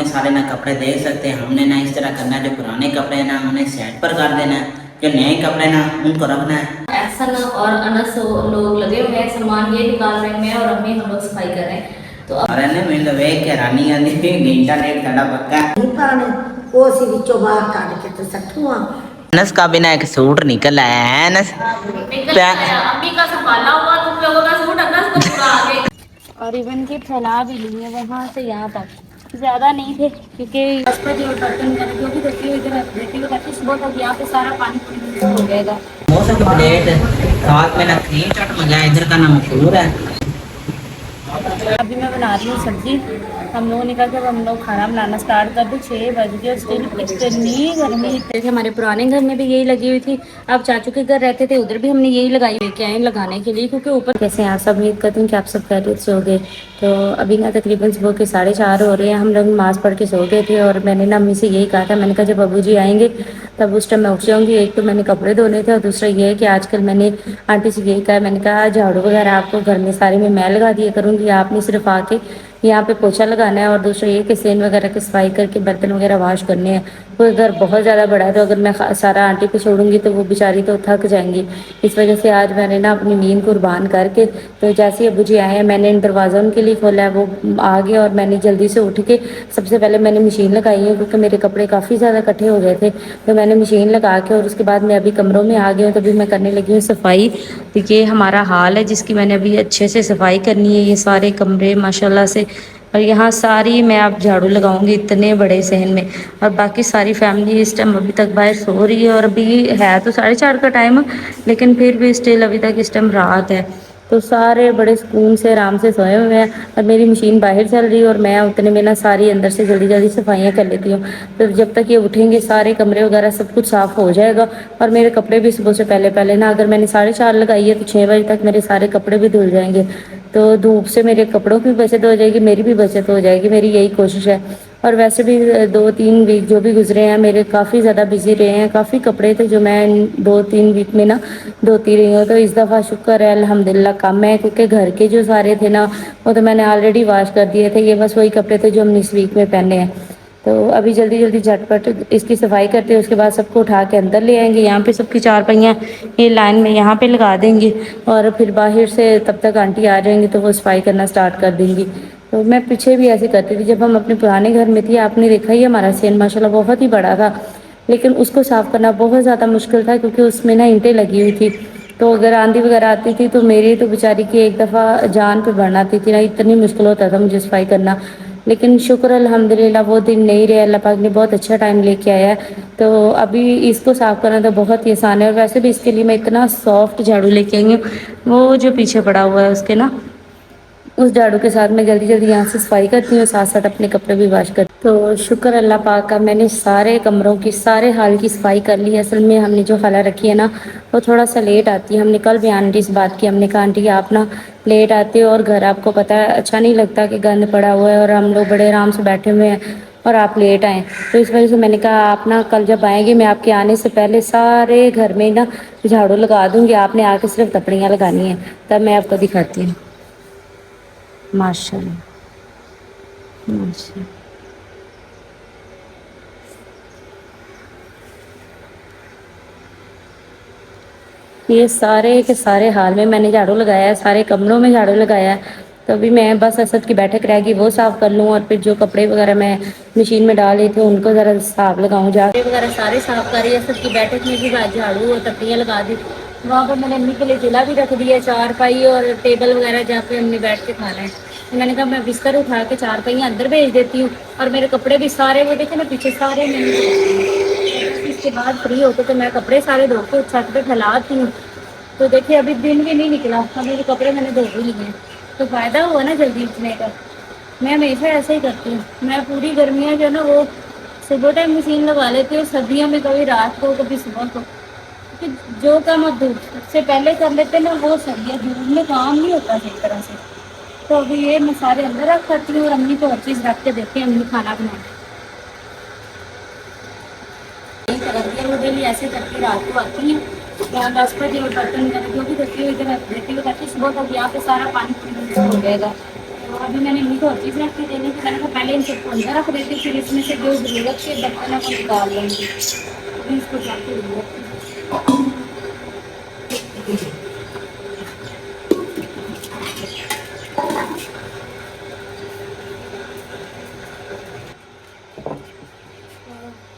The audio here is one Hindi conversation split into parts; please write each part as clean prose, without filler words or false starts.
अपने सारे ना कपड़े देख सकते हैं। हमने ना इस तरह करना है, जो पुराने कपड़े हैं ना उन्हें साइड पर कर देना है, जो नए कपड़े ना उनको रखना है। एहसन और अनस लोग लगे हुए हैं, सामान ये निकाल रहे हैं, मैं और अम्मी हम लोग सफाई कर रहे हैं। तो और इन्हें मैंने तो वेख के हैरानी आती है कि इंटरनेट साडा पक्का पाने वो सी विचों बाहर काट के तो सट्ठुआ अनस का बिना एक सूट निकल आया है। अनस निकल आया, अम्मी का संभाला हुआ तुम लोगों का सूट अनस को पूरा आ गया। और इवन के फैला भी लिए वहाँ से यहाँ तक ज़्यादा नहीं थे, क्योंकि बस पर जो बर्तन का जो भी देखिए इधर देखिए ताकि सुबह तक यहाँ पे सारा पानी हो जाएगा। मौसम की प्लेट साथ में ना क्रीम चाट मंगाया, इधर का ना मशहूर है। अभी मैं बना रही हूँ सब्जी। हम लोगों ने कहा कि अब हम लोग खाना बनाना स्टार्ट कर दो, 6 बज गए और स्टिल इतनी गर्मी थे। हमारे पुराने घर में भी यही लगी हुई थी, अब चाचू के घर रहते थे उधर भी हमने यही लगाई लेके आए लगाने के लिए, क्योंकि ऊपर कैसे हैं आप सब, उम्मीद करती हूँ कि आप सब खैरियत से हो गए। तो अभी ना तकरीबन सुबह के 4:30 हो रहे हैं, हम लोग नमाज़ पढ़ के सो गए थे और मैंने ना अम्मी से यही कहा था, मैंने कहा जब अबू जी आएंगे तब उस टाइम मैं उठ जाऊँगी। एक तो मैंने कपड़े धोने थे और दूसरा ये है कि आजकल मैंने आंटी से यही कहा, मैंने कहा झाड़ू वगैरह आपको घर में सारे में मैं लगा दिया करूँगी, आपने सिर्फ आके यहाँ पे पोछा लगाना है। और दूसरा ये कि सेन वगैरह की सफाई करके बर्तन वगैरह वॉश करने हैं। वो घर बहुत ज़्यादा बड़ा है, तो अगर मैं सारा आंटी पे छोड़ूंगी तो वो बेचारी तो थक जाएंगी। इस वजह से आज मैंने ना अपनी नींद कुर्बान करके, तो जैसे ही अबू जी आए हैं मैंने दरवाज़ा उनके लिए खोला है, वो आ गए और मैंने जल्दी से उठ के सबसे पहले मैंने मशीन लगाई है, क्योंकि मेरे कपड़े काफ़ी ज़्यादा इकट्ठे हो गए थे। तो मैंने मशीन लगा के और उसके बाद मैं अभी कमरों में आ गई हूँ, तभी मैं करने लगी हूँ सफाई। तो ये हमारा हाल है जिसकी मैंने अभी अच्छे से सफाई करनी है, ये सारे कमरे माशाल्लाह से। और यहाँ सारी मैं अब झाड़ू लगाऊंगी इतने बड़े सहन में। और बाकी सारी फैमिली इस टाइम अभी तक बाहर सो रही है, और अभी है तो 4:30 का टाइम, लेकिन फिर भी स्टिल अभी तक इस टाइम रात है। तो सारे बड़े सुकून से आराम से सोए हुए हैं, और मेरी मशीन बाहर चल रही है और मैं उतने में ना सारी अंदर से जल्दी जल्दी सफाइयाँ कर लेती हूँ। तो जब तक ये उठेंगे सारे कमरे वगैरह सब कुछ साफ़ हो जाएगा। और मेरे कपड़े भी सुबह से पहले पहले ना, अगर मैंने 4:30 लगाई है तो 6 बजे तक मेरे सारे कपड़े भी धुल जाएंगे। तो धूप से मेरे कपड़ों की भी बचत हो जाएगी, मेरी भी बचत हो जाएगी, मेरी यही कोशिश है। और वैसे भी 2-3 वीक जो भी गुजरे हैं मेरे काफ़ी ज़्यादा बिजी रहे हैं, काफ़ी कपड़े थे जो मैं 2-3 वीक में ना धोती रही हूँ। तो इस दफ़ा शुक्र है अल्हम्दुलिल्लाह कम है, क्योंकि घर के जो सारे थे ना वो तो मैंने ऑलरेडी वॉश कर दिए थे, ये बस वही कपड़े थे जो हमने इस वीक में पहने हैं। तो अभी जल्दी जल्दी झटपट इसकी सफाई करते हैं, उसके बाद सबको उठा के अंदर ले आएंगे। यहाँ पे सबकी चारपाइयाँ ये लाइन में यहाँ पे लगा देंगे, और फिर बाहर से तब तक आंटी आ जाएंगी तो वो सफाई करना स्टार्ट कर देंगी। तो मैं पीछे भी ऐसे करती थी जब हम अपने पुराने घर में थी, आपने देखा ही हमारा सेन माशाल्लाह बहुत ही बड़ा था, लेकिन उसको साफ़ करना बहुत ज़्यादा मुश्किल था, क्योंकि उसमें ना ईंटें लगी हुई थी। तो अगर आंधी वगैरह आती थी तो मेरी तो बेचारी की एक दफ़ा जान पे बढ़ आती थी ना, इतनी मुश्किल होता था मुझे सफाई करना। लेकिन शुक्र अल्हम्दुलिल्लाह वो दिन नहीं रहे, अल्लाह पाक ने बहुत अच्छा टाइम लेके आया है। तो अभी इसको साफ़ करना तो बहुत ही आसान है। और वैसे भी इसके लिए मैं इतना सॉफ्ट झाड़ू लेके आई हूँ, वो जो पीछे पड़ा हुआ है उसके ना, उस झाड़ू के साथ मैं जल्दी जल्दी यहाँ से सफाई करती हूँ, साथ साथ अपने कपड़े भी वॉश करती हूँ। तो शुक्र अल्लाह पाक का, मैंने सारे कमरों की सारे हाल की सफाई कर ली है। असल में हमने जो खाला रखी है ना वो थोड़ा सा लेट आती है। हमने कल भी आंटी से बात की, हमने कहा आंटी आप ना लेट आते हो और घर आपको पता है अच्छा नहीं लगता कि गंद पड़ा हुआ है और हम लोग बड़े आराम से बैठे हुए हैं और आप लेट आएँ। तो इस वजह से मैंने कहा आप ना कल जब आएंगे मैं आपके आने से पहले सारे घर में ना झाड़ू लगा दूँगी, आपने आके सिर्फ तपड़ियाँ लगानी है, तब मैं आपको दिखाती हूँ। माशाल्लाह माशाल्लाह। ये सारे के सारे हाल में मैंने झाड़ू लगाया है, सारे कमरों में झाड़ू लगाया है। तो अभी मैं बस असद की बैठक रहेगी वो साफ़ कर लूँ, और फिर जो कपड़े वगैरह मैं मशीन में डाल रही थी उनको ज़रा साफ लगाऊँ। कपड़े वगैरह सारे साफ़ कर रही है। असद की बैठक में भी झाड़ू और तपड़ियाँ लगा दी। वहाँ पर मैंने अम्मी के लिए जिला भी रख दिया, चारपाई और टेबल वगैरह जहाँ पे हमने बैठ के खाना है। तो मैंने कहा मैं बिस्तर उठा के चारपाइयाँ अंदर भेज देती हूँ, और मेरे कपड़े भी सारे वो देखे ना पीछे सारे मैंने इसके बाद फ्री होते तो मैं कपड़े सारे धो के छत पे फैलाती हूँ। तो देखिए अभी दिन भी नहीं निकला, अब मेरे कपड़े मैंने धो भी लिए हैं, तो फ़ायदा हुआ ना जल्दी उठने का। मैं हमेशा ऐसे ही करती हूँ। मैं पूरी गर्मियाँ जो है ना वो सुबह टाइम मशीन लगा लेती हूँ, सर्दियों में कभी रात को कभी सुबह को, क्योंकि जो काम आप धूप से पहले कर लेते हैं ना वो सर्दियाँ धूप में काम नहीं होता सही तरह से। तो अभी ये मैं सारे अंदर रख करती हूँ और अम्मी को हर चीज़ रख के देती हैं, अम्मी खाना बनाए करती है। मुझे भी ऐसे करके रात को आती हैं, यहाँ 10 बजे और बर्तन जो भी देखती हूँ इधर देती हूँ, ताकि सुबह तक यहाँ पे सारा पानी हो जाएगा। अभी मैंने इन्हीं को और चीज़ रख के देनी थी, मैंने कहा पहले इन सबको अंदर रख देती, फिर इसमें से जो ज़रूरत के बर्तनों को निकाल लेंगे। अभी इसको जाके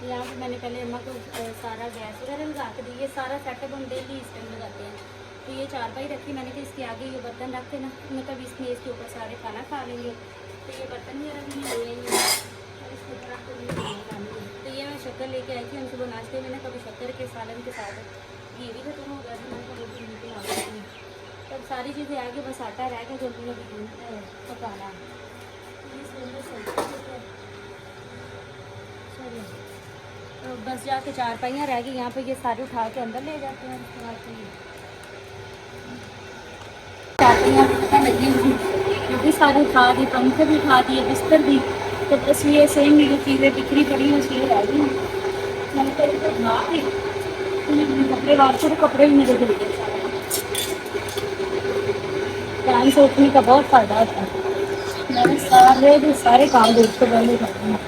यहाँ पे मैंने पहले अम्मा को सारा गैस वगैरह लगा के दी। ये सारा सेटअप हम डेली इस टाइम लगाते हैं। तो ये चारपाई रखी मैंने कि इसके आगे ये बर्तन रख के ना, मतलब इसमें इसके ऊपर सारे खाना खा लेंगे। तो ये बर्तन वगैरह भी नहीं लेंगे और इसके ऊपर रख के तो ये मैं शक्कर लेके आई थी हम सुबह नाश्ते में ना, कभी शक्कर के सालन के साथ ये भी खत्म हो गया था, मैंने कहा रोटी नहीं बना लेती। तब सारी चीज़ें आगे बस आटा रह गया जो मैंने पकाना। तो बस जाके चारपाइयाँ रह गई यहाँ पे, ये सारे उठा के अंदर ले जाते हैं। उसके बाद चारपाइयाँ लगी हुई क्योंकि सारे उठा दी, पंखे भी उठा दिए, बिस्तर भी। तो बस ये सेम जो चीज़ें बिखरी पड़ी हैं इसलिए रह गई। मैंने तो इनको उठा दी, कपड़े बाहर से कपड़े भी मेरे धुल गए। टाइम से उठने का बहुत फ़ायदा होता है। मैंने सारे काम देख के बंद करते हैं,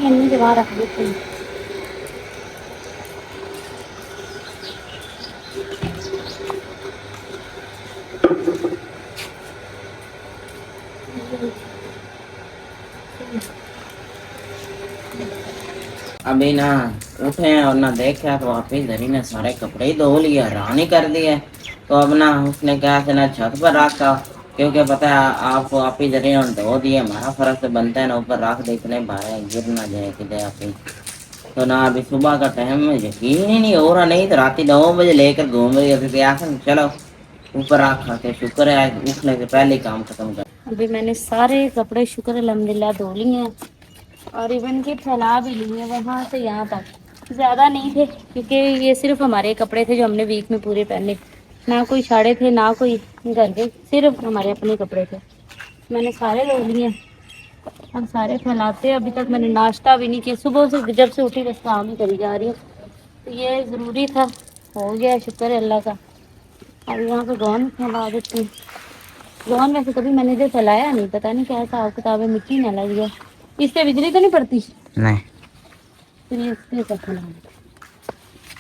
इन्हीं के बाहर रख देती हूँ। अभी ना उठे हैं और ना देखे तो वापिस धरी ने सारे कपड़े ही धो लिए, हैरानी कर दिए। तो अब ना उसने कहा था ना छत पर रखा, क्योंकि पता है आपको आप ही धरी ने धो दिए, हमारा फर्क तो बनता है ना ऊपर रख दे, इतने भारे गिर ना जाए किधर आप ही। तो ना अभी सुबह का टाइम में यकीन ही नहीं हो रहा, नहीं तो रात 9 बजे लेकर घूम रही होती थी। आखिर चलो ऊपर रखा के शुक्र है उठने से पहले काम खत्म कर। अभी मैंने सारे कपड़े शुक्र अल्हम्दुलिल्लाह धो लिए हैं और इवन के फैला भी लिए वहाँ से यहाँ तक। ज़्यादा नहीं थे क्योंकि ये सिर्फ हमारे कपड़े थे जो हमने वीक में पूरे पहने, ना कोई साड़े थे ना कोई घर के, सिर्फ हमारे अपने कपड़े थे। मैंने सारे धो लिए, अब सारे फैलाते। अभी तक मैंने नाश्ता भी नहीं किया, सुबह से जब से उठी बस काम ही करी जा रही हूँ। तो ये ज़रूरी था, हो गया शुक्र है अल्लाह का। अब यहाँ पर गौन फैला देती हूँ। गौन वैसे कभी मैंने जो फैलाया नहीं, पता नहीं क्या हिसाब किताब है, मिट्टी ना लग गया। इससे बिजली तो नहीं पड़ती? नहीं फिर इससे सब फैला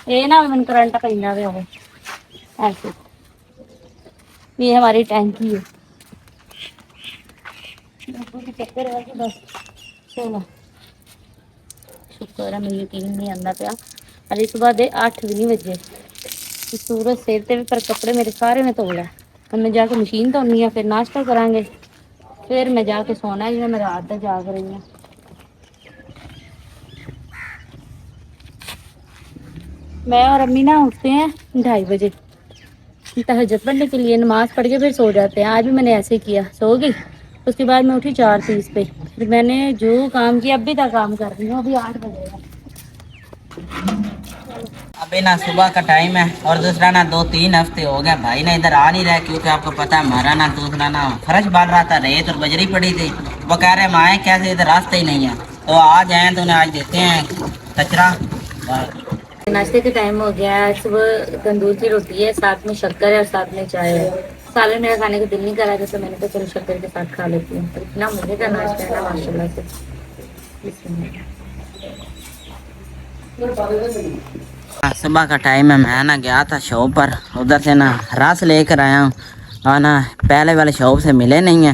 ये ना मन करंट पैना भी हो ऐसे। ये हमारी टैंकी है, चक्कर है कि बस चलो शुक्र है। मैं यकीन नहीं आंदा पाया, अरे सुबह दे 8 भी नहीं बजे, सूरज सेरते भी पर कपड़े मेरे सारे में धो ला। अब मैं जाके मशीन धोनी है, फिर नाश्ता करांगे, फिर मैं जाके सोना है, मैं रात तक जाग रही हूँ। मैं और अम्मी ना उठते हैं 2:30 बजे तहज्जुद पढ़ने के लिए, नमाज पढ़ के फिर सो जाते हैं। आज भी मैंने ऐसे ही किया, सो गई। उसके बाद मैं उठी 4:30 पे, फिर मैंने जो काम किया अभी तक काम कर रही हूँ, अभी 8 बजे। अभी ना सुबह का टाइम है और दूसरा ना 2-3 हफ्ते हो गए भाई ना इधर आ नहीं रहा, क्योंकि आपको पता है हमारा ना दूसरा ना फर्श बाल रहा था, रेत और बजरी पड़ी थी। वो कह रहे माए कैसे इधर रास्ते ही नहीं है, तो आज आए तो उन्हें आज देते हैं कचरा। नाश्ते का टाइम हो गया है। सुबह तंदूर की रोटी है, साथ में शक्कर है और साथ में चाय है। सालन मेरा खाने का दिल नहीं कर रहा था तो मैंने कहा चलो शक्कर के साथ खा लेती हूँ। तो इतना मजे का नाश्ता है ना माशाल्लाह से। सुबह का टाइम है, मैं ना गया था शॉप पर, उधर से ना रस लेकर आया हूँ और ना पहले वाले शॉप से मिले नहीं है,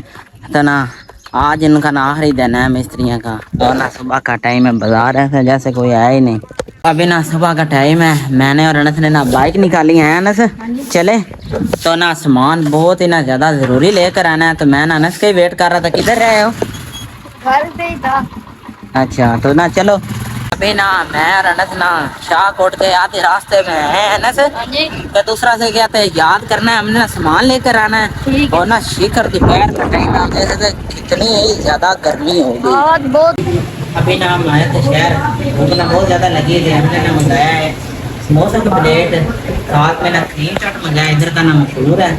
तो ना आज इनका ना आखिरी दिन है मिस्त्रियों का। और ना सुबह का टाइम है, बाजार ऐसा जैसे कोई आया ही नहीं। अभी ना सुबह का टाइम है, मैंने और अनस ने ना बाइक निकाली है। अनस चले तो ना सामान बहुत ही ना ज़्यादा ज़रूरी लेकर आना है, तो मैं ना अनस का ही वेट कर रहा था। किधर रहे हो? घर पे ही था। अच्छा तो ना चलो। अभी ना मैं और अनस ना शाहकोट के आते रास्ते में है अनस, तो दूसरा से क्या था याद करना है, हमने ना सामान लेकर आना है। और ना शिखर दोपहर का टाइम है, जैसे कितनी ज्यादा गर्मी होगी बहुत। अभी ना हम आए थे शहर, भूख ना बहुत ज्यादा लगी थी। हमने ना मंगाया है समोसा की प्लेट, साथ में ना क्रीम चाट मंगाया, इधर का ना मशहूर है।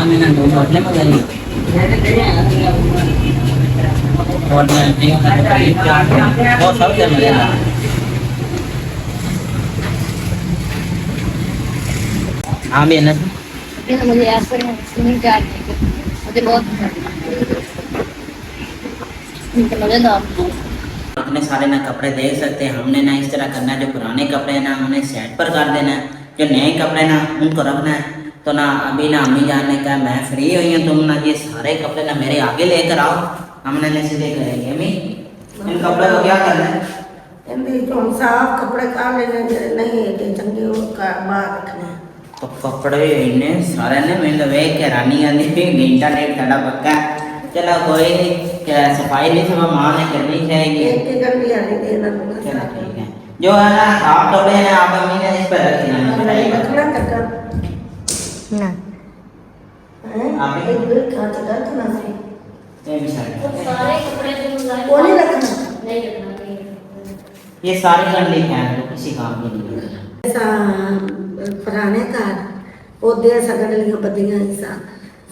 में ना 2 बोतलें मंगाई और वो सबसे मजेदार। हाँ भी अनस मुझे ऐसा नहीं चाहिए, मुझे बहुत मज़ेदार। अपने सारे ना कपड़े देख सकते हैं। हमने ना इस तरह करना है, जो पुराने कपड़े हैं ना उन्हें सेट पर कर देना है, जो नए कपड़े ना उनको रखना है। तो ना अभी ना अम्मी जान ने कहा मैं फ्री हुई हूँ, तुम ना ये सारे कपड़े ना मेरे आगे लेकर आओ, हमने ना सीधे करेंगे। अम्मी इन कपड़े को क्या करना है? इनकी तो हम साफ कपड़े काट लेने ਜਿਹੜੇ नहीं है कि चंगे वो बाहर रखने हैं। तो कपड़े इन्हें सारे ने मैंने वेख के रानी आंदी घंटा डेढ़ घंटा पक्का। चलो कोई नहीं, क्या सफाई नहीं सब माँ ने करनी चाहिए। एक के गंदी हरी देना चलो ठीक है, जो है ना साफ कपड़े हैं आप अम्मी ने इस पर रखना रखना करता ना है। आप ही? एक दूर खांच कर ना से ये भी सारे सारे कपड़े जो वो नहीं रखना। नहीं रखना, नहीं रखना। ये सारी गंद लिखे हैं तो किसी काम की नहीं है। ऐसा पुराने घर ਉਹਦੇ ਸਗੜੀਆਂ ਬੱਦੀਆਂ ਹੀ ਸਨ,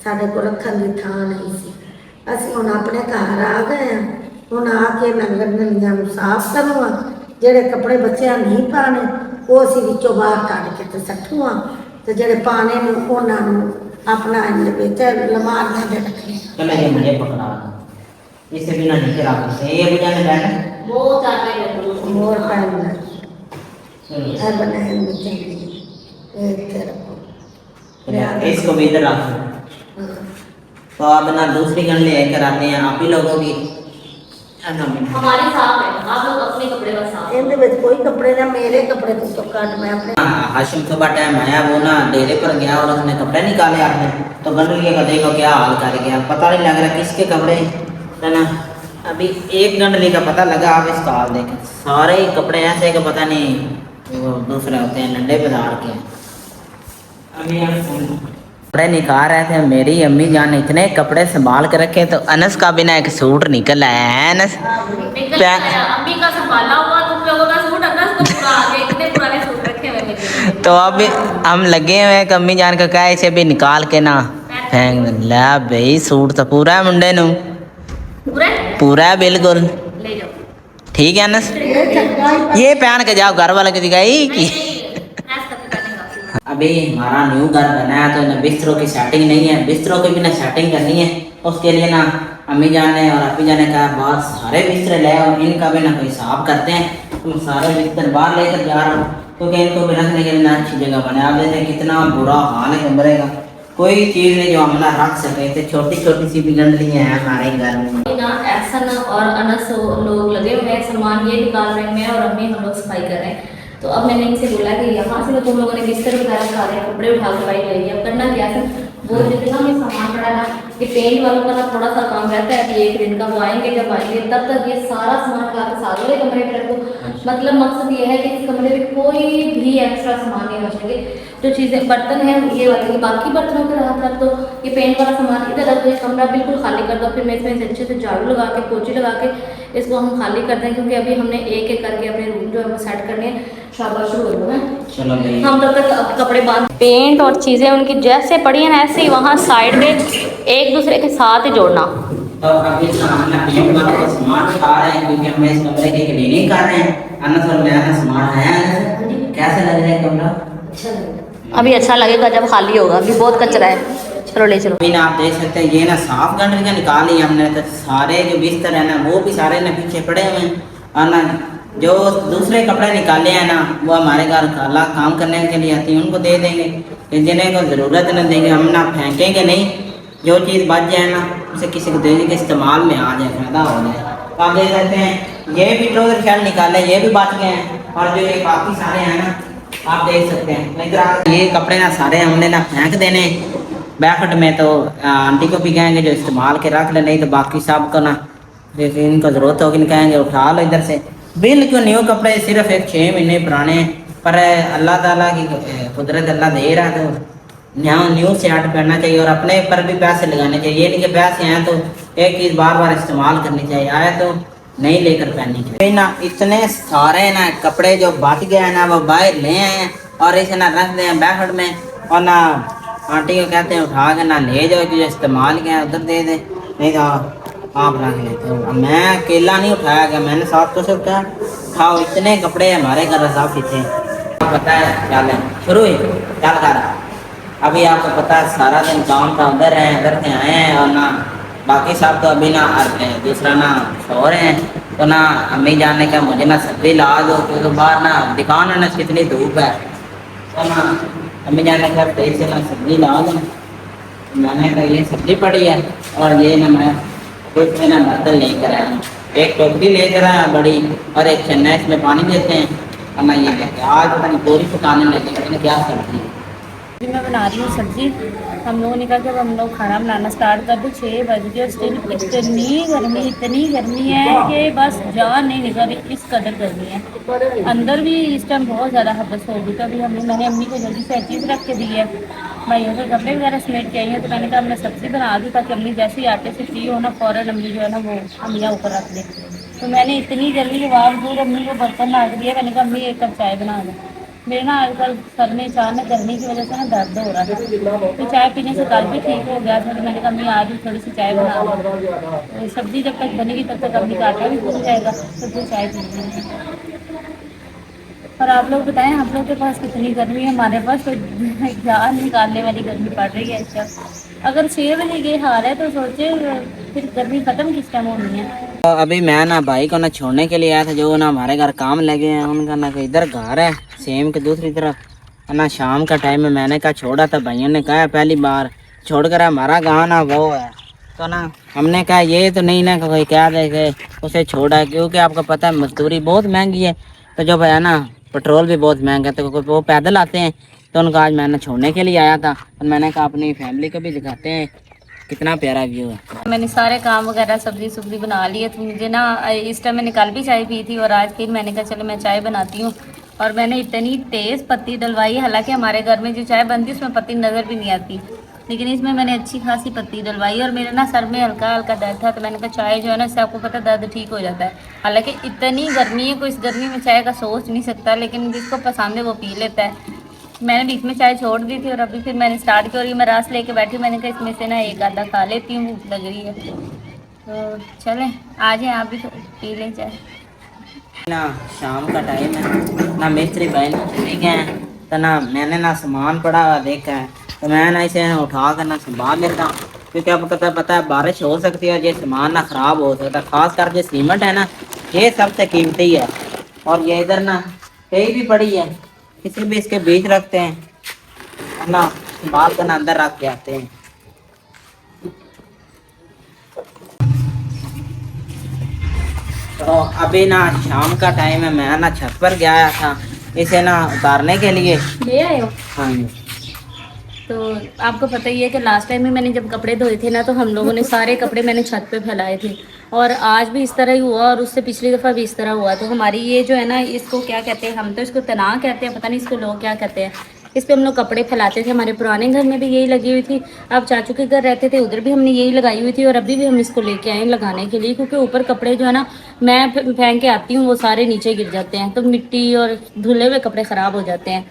ਸਾਡੇ ਕੋਲ ਰੱਖਣ ਦੀ ਥਾਂ ਨਹੀਂ ਸੀ। ਅਸੀਂ ਹੁਣ ਆਪਣੇ ਘਰ ਆ ਗਏ ਹਾਂ, ਹੁਣ ਆ ਕੇ ਨੰਗਰ ਨਲੀਆਂ ਨੂੰ ਸਾਫ਼ ਕਰੂਆ, ਜਿਹੜੇ ਕੱਪੜੇ ਬੱਚਿਆਂ ਨਹੀਂ ਪਾਣੇ ਉਹ ਅਸੀਂ ਵਿੱਚੋਂ ਬਾਹਰ ਕੱਢ ਕੇ ਤੇ ਸੱਟੂਆ, ਤੇ ਜਿਹੜੇ ਪਾਣੇ ਨੇ ਉਹਨਾਂ ਨੂੰ अपना अंदर ਵਿੱਚ लमारियां में रखने। चलो ये मुझे पकड़ा दो, इससे बिना नीचे रख सकते ये भी जाने बैठे वो चाहते हैं मोर पहनना चलो है बनाए नीचे एक तरफ इसको भी इधर रख दो। तो अब ना दूसरी गन लेकर आते हैं आप ही लोगों की। हमारे साफ है, आप लोग अपने कपड़े का साफ। इनके ਵਿੱਚ कोई कपड़े ना, मेरे कपड़े तो काट मैं अपने। हाशिम सुबह टाइम आया, वो ना डेरे पर गया और उसने कपड़े निकाले आपने, तो गंडलिए का देखो क्या हाल कर गया, पता नहीं लग रहा किसके कपड़े है ना। अभी एक गंडली का पता लगा, आप इसका हाल देखें, सारे ही कपड़े ऐसे कि पता नहीं वो दूसरे होते हैं नंडे बाजार के। अभी कपड़े निकाल रहे थे, मेरी अम्मी जान ने इतने कपड़े संभाल के रखे, तो अनस का बिना एक सूट निकल आया है। अनस अम्मी का संभाला हुआ, तुम लोगों का सूट अनस को पूरा आ गया, इतने पुराने सूट रखे हुए मेरे। तो अब हम लगे हुए हैं कि अम्मी जान का क्या है, इसे भी निकाल के ना फेंक ला भाई। सूट तो पूरा है मुंडे नु, पूरा है बिल्कुल ले जाओ। ठीक है अनस, ये पहन के जाओ घर वाले की दिखाई की। अभी हमारा न्यू घर बना है तो ना बिस्तरों की सेटिंग नहीं है, बिस्तरों की भी ना सेटिंग करनी है। उसके लिए ना अम्मी जान ने और अभी जान ने कहा बहुत सारे बिस्तर ले आओ, इनका भी ना कोई हिसाब करते हैं। तुम सारे बिस्तर बाहर लेकर जा रहा हूँ क्योंकि इनको भी रखने के लिए ना अच्छी जगह बने। आप देखें कितना बुरा हाल है कमरे का, कोई चीज़ नहीं जो हम ना रख सके। तो छोटी छोटी सी भी गंदलियाँ हैं हमारे घर में ना। एहसन और अनस लोग लगे हुए हैं, सामान ये निकाल रहे हैं, मैं और अम्मी हम लोग सफाई कर रहे हैं। तो अब मैंने इनसे बोला कि यहाँ से तुम लोगों ने बिस्तर वगैरह उठा रहे हैं, कपड़े उठा के बाइक ले अब करना क्या है। वो जितना भी सामान पड़ा ना, ये पेंट वालों का ना थोड़ा सा काम रहता है कि एक दिन का वो आएंगे, जब आएंगे तब तक ये सारा सामान उठा के सारे वाले कमरे में रखो। मतलब मकसद ये है कि इस कमरे में कोई भी एक्स्ट्रा सामान नहीं रख सके। जो चीज़ें बर्तन हैं ये वाले, ये बाकी बर्तनों के राहत रख दो, ये पेंट वाला सामान इधर रख दो, ये कमरा बिल्कुल खाली कर दो। फिर मैं इसमें अच्छे से झाड़ू लगा के पोछी लगा के इसको हम खाली कर दें, क्योंकि अभी हमने एक एक करके अपने रूम जो है वो सेट करने हैं। शाबाश शुरू हो गया। चलो भाई हम तब तक कपड़े बांध, पेंट और चीज़ें उनकी जैसे पड़ी हैं ऐसे ही वहाँ साइड में एक दूसरे के साथ ही जोड़ना। तो अभी हम ना पेंट वाला का सामान उठा रहे हैं क्योंकि हम इस कमरे की क्लीनिंग कर रहे हैं। अनस और मैं सामान आया है, कैसे लग रहा है कमरा? अच्छा लगे अभी अच्छा लगेगा जब खाली होगा, अभी बहुत कचरा है। चलो ले चलो। अभी ना आप देख सकते हैं ये ना साफ गंडलियाँ निकाली हमने, तो सारे जो बिस्तर है ना वो भी सारे ना पीछे पड़े हुए हैं। और ना जो दूसरे कपड़े निकाले हैं ना वो हमारे घर खाला काम करने के लिए आती है, उनको दे देंगे। जिन्हें को ज़रूरत न देंगे, हम ना फेंकेंगे नहीं। जो चीज़ बच जाए ना उसे किसी को दे देंगे, इस्तेमाल में आ जाए, फ़ायदा हो जाए। तो आप देख सकते हैं ये भी ट्राउजर शर्ट निकाले, ये भी बच गए हैं। और जो ये बाकी सारे हैं ना आप देख सकते हैं इधर ये कपड़े ना सारे हमने ना फेंक देने बैकट में। तो आंटी को भी कहेंगे जो इस्तेमाल के रख ले, नहीं तो बाकी सब को ना जैसे इनको ज़रूरत होगी कहेंगे उठा लो इधर से। बिल्कुल न्यू कपड़े, सिर्फ एक 6 महीने पुराने, पर अल्लाह ताला की कुदरत अल्लाह दे रहा है तो न्यू शर्ट पहनना चाहिए और अपने पर भी पैसे लगाने चाहिए। ये नहीं कि पैसे हैं तो एक चीज़ बार बार इस्तेमाल करनी चाहिए, आए तो नहीं लेकर पहननी चाहिए ना। इतने सारे ना कपड़े जो बच गए हैं ना वो बाहर ले आए हैं और इसे ना रख दें बैकट में। और ना आंटी को कहते हैं उठा के ना ले जाओ, जो इस्तेमाल किया उधर दे दे, नहीं तो आप रख लेते हो। मैं अकेला नहीं उठाया गया, मैंने साथ को सब क्या उठाओ, इतने कपड़े हमारे घर रजाफी थे। पता है चल शुरू हुई चल कर अभी आपको पता है सारा दिन काम था, उधर है इधर से आए हैं, और ना बाकी सब तो अभी ना दूसरा ना सो रहे हैं। तो ना अम्मी जान ने कहा मुझे ना सब्जी ला दो, क्योंकि बाहर ना दुकान है ना कितनी धूप है। तो ना अम्मी जान ने कहा तेज से ना सब्जी ला दो। मैंने कहा ये सब्जी पड़ी है, और ये ना मैं कुछ में ना बर्तन लेकर आया हूँ। एक टोकरी लेकर आया बड़ी, और एक छन्ना इसमें पानी देते हैं, और ना ये लेके आज पता नहीं पूरी पकाने लगे। मैंने क्या सब्जी है अभी मैं बना रही हूँ सब्जी। हम लोगों ने कहा कि अब हम लोग खाना बनाना स्टार्ट कर दो। 6 बज गए और स्टिल इतनी गर्मी है कि बस जान नहीं निकल रही, इस कदर गर्मी है। अंदर भी इस टाइम बहुत ज़्यादा हबस हो गई। तो अभी मैंने अम्मी को जल्दी से चीज़ रख के दी है। मैं यहाँ से कपड़े वगैरह समेट के आई हूँ, तो मैंने कहा मैं सब्ज़ी बना दूँ ताकि अम्मी जैसे ही आटे से फ्री हो ना फ़ौरन अम्मी जो है ना वो अम्मियाँ ऊपर रख दे। तो मैंने इतनी जल्दी के बावजूद अम्मी को बर्तन ला दिया। मैंने कहा अम्मी 1 कप चाय बना दो। मेरे ना आजकल सर में अचानक गर्मी की वजह से ना दर्द हो रहा था, तो चाय पीने से कल भी ठीक हो गया था। तो मैंने कहा मैं आज भी थोड़ी सी चाय बना दो। तो सब्जी जब तक बनेगी तब तक अम्मी का आटा भी भूल जाएगा, तो फिर चाय पी लेंगे। और आप लोग बताएं आप लोग के पास कितनी गर्मी है। हमारे पास तो जान निकालने वाली गर्मी पड़ रही है इस टाइम। अगर 6 बजे ये हाल है तो सोचे फिर गर्मी ख़त्म किस टाइम होनी है। तो अभी मैं ना भाई को ना छोड़ने के लिए आया था, जो ना हमारे घर काम लगे हैं उनका ना इधर घर है सेम के दूसरी तरफ। ना शाम का टाइम है, मैंने कहा छोड़ा था, भाइयों ने कहा पहली बार छोड़कर हमारा गाँव ना वो है। तो ना हमने कहा ये तो नहीं ना कोई क्या देखे उसे छोड़ा, क्योंकि आपको पता है मजदूरी बहुत महंगी है। तो जब है ना पेट्रोल भी बहुत महंगा है, तो वो पैदल आते हैं। तो उनका आज मैंने छोड़ने के लिए आया था, और मैंने कहा अपनी फैमिली को भी दिखाते हैं कितना प्यारा व्यू है। मैंने सारे काम वगैरह सब्जी बना ली है। तो मुझे ना इस टाइम मैंने कल भी चाय पी थी, और आज फिर मैंने कहा चलो मैं चाय बनाती हूँ। और मैंने इतनी तेज़ पत्ती डलवाई, हालांकि हमारे घर में जो चाय बनती है उसमें पत्ती नज़र भी नहीं आती, लेकिन इसमें मैंने अच्छी खासी पत्ती डलवाई। और मेरे ना सर में हल्का हल्का दर्द था, तो मैंने कहा चाय जो है ना इससे आपको पता दर्द ठीक हो जाता है। हालांकि इतनी गर्मी है, कोई इस गर्मी में चाय का सोच नहीं सकता, लेकिन जिसको पसंद है वो पी लेता है। मैंने बीच में चाय छोड़ दी थी, और अभी फिर मैंने स्टार्ट की, और ये मैं रस लेके बैठी। मैंने कहा इसमें से ना एक आधा खा लेती हूँ, भूख लग रही है। तो चलें आ जाएं आप भी तो पी लें चाय। ना शाम का टाइम है, ना मिस्त्री भाई ना चले गए हैं। तो ना मैंने ना सामान पड़ा हुआ देखा है, तो मैं ना इसे उठा कर ना संभाल लेता हूँ, क्योंकि आपको पता है बारिश हो सकती है, ये सामान ना ख़राब हो सकता है। खास कर जो सीमेंट है ना ये सबसे कीमती है, और ये इधर ना कहीं भी पड़ी है, किसी भी इसके बीच रखते हैं और ना संभाल कर ना अंदर रख के आते हैं। तो अभी ना शाम का टाइम है, मैं ना छत पर गया था इसे ना उतारने के लिए। ले आए हो? हाँ जी। तो आपको पता ही है कि लास्ट टाइम भी मैंने जब कपड़े धोए थे ना, तो हम लोगों ने सारे कपड़े मैंने छत पे फैलाए थे, और आज भी इस तरह ही हुआ, और उससे पिछली दफ़ा भी इस तरह हुआ। तो हमारी ये जो है ना इसको क्या कहते हैं, हम तो इसको तना कहते हैं, पता नहीं इसको लोग क्या कहते हैं। इस पर हम लोग कपड़े फैलाते थे। हमारे पुराने घर में भी यही लगी हुई थी। अब चाचू के घर रहते थे, उधर भी हमने यही लगाई हुई थी, और अभी भी हम इसको लेके आए लगाने के लिए, क्योंकि ऊपर कपड़े जो है ना मैं फेंक के आती हूँ वो सारे नीचे गिर जाते हैं, तो मिट्टी और धुले हुए कपड़े ख़राब हो जाते हैं।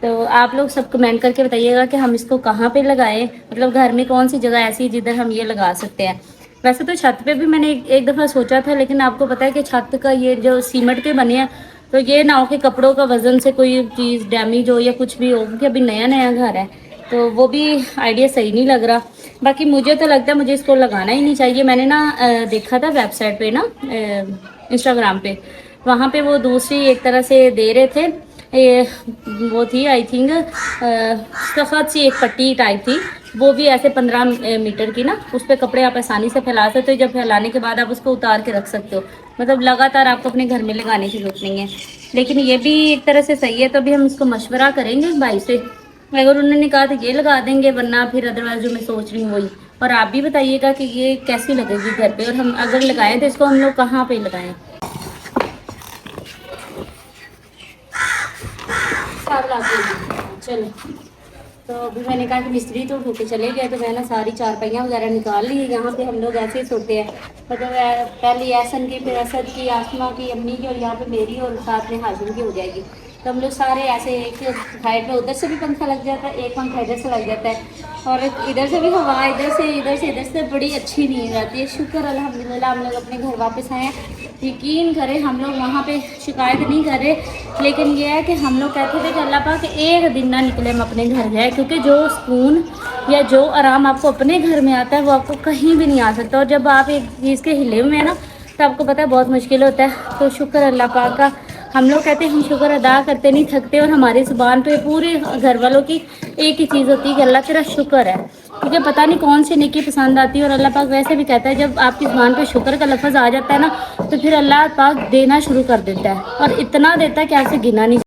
तो आप लोग सब कमेंट करके बताइएगा कि हम इसको कहाँ पे लगाएं, मतलब घर में कौन सी जगह ऐसी है जिधर हम ये लगा सकते हैं। वैसे तो छत पे भी मैंने एक दफ़ा सोचा था, लेकिन आपको पता है कि छत का ये जो सीमेंट के बने हैं, तो ये ना हो कि कपड़ों का वज़न से कोई चीज़ डैमेज हो या कुछ भी हो, क्योंकि अभी नया नया घर है, तो वो भी आइडिया सही नहीं लग रहा। बाकी मुझे तो लगता है मुझे इसको लगाना ही नहीं चाहिए। मैंने ना देखा था वेबसाइट पे ना इंस्टाग्राम पे, वहाँ पे वो दूसरी एक तरह से दे रहे थे, ये वो थी आई थिंक सख्त सी एक पट्टी टाइप थी, वो भी ऐसे 15 मीटर की ना, उस पर कपड़े आप आसानी से फैला सकते हो। जब फैलाने के बाद आप उसको उतार के रख सकते हो, मतलब लगातार आपको अपने घर में लगाने की जरूरत नहीं है। लेकिन ये भी एक तरह से सही है। तो अभी हम इसको मशवरा करेंगे भाई से, अगर उन्होंने कहा तो ये लगा देंगे, वरना फिर अदरवाइज जो मैं सोच रही हूँ वही। और आप भी बताइएगा कि ये कैसी लगेगी घर पे, और हम अगर लगाएं तो इसको हम लोग कहाँ पे लगाएं। चलो, तो अभी मैंने कहा कि मिस्त्री तो होके चले गए, तो मैं ना सारी चारपाइयाँ वगैरह निकाल ली है। यहाँ पे हम लोग ऐसे ही सोते हैं, मतलब पहले एहसन की, फिर असद की, आसमा की, अम्मी की, और यहाँ पे मेरी, और साथ में हाशिम की हो जाएगी। तो हम लोग सारे ऐसे एक साइड पे उधर से भी पंखा लग जाता है, एक पंखा इधर से लग जाता है, और इधर से भी हवा इधर से बड़ी अच्छी नींद आती है। शुक्र अल्हम्दुलिल्लाह हम लोग अपने घर वापस आए हैं। यकीन करें हम लोग वहाँ पे शिकायत नहीं कर रहे, लेकिन ये है कि हम लोग कहते थे कि अल्लाह पाक एक दिन ना निकले हम अपने घर जाए, क्योंकि जो सुकून या जो आराम आपको अपने घर में आता है वो आपको कहीं भी नहीं आ सकता। और जब आप एक चीज़ के हिले हुए हैं ना तो आपको पता है बहुत मुश्किल होता है। तो शुक्र अल्लाह पाक का, हम लोग कहते हैं हम शुक्र अदा करते नहीं थकते, और हमारी ज़ुबान पे पूरे घर वालों की एक ही चीज़ होती है कि अल्लाह तेरा शुक्र है, क्योंकि पता नहीं कौन सी नेकी पसंद आती है। और अल्लाह पाक वैसे भी कहता है जब आपकी ज़ुबान पे शुक्र का लफ्ज़ आ जाता है ना तो फिर अल्लाह पाक देना शुरू कर देता है, और इतना देता है कि आपसे गिना नहीं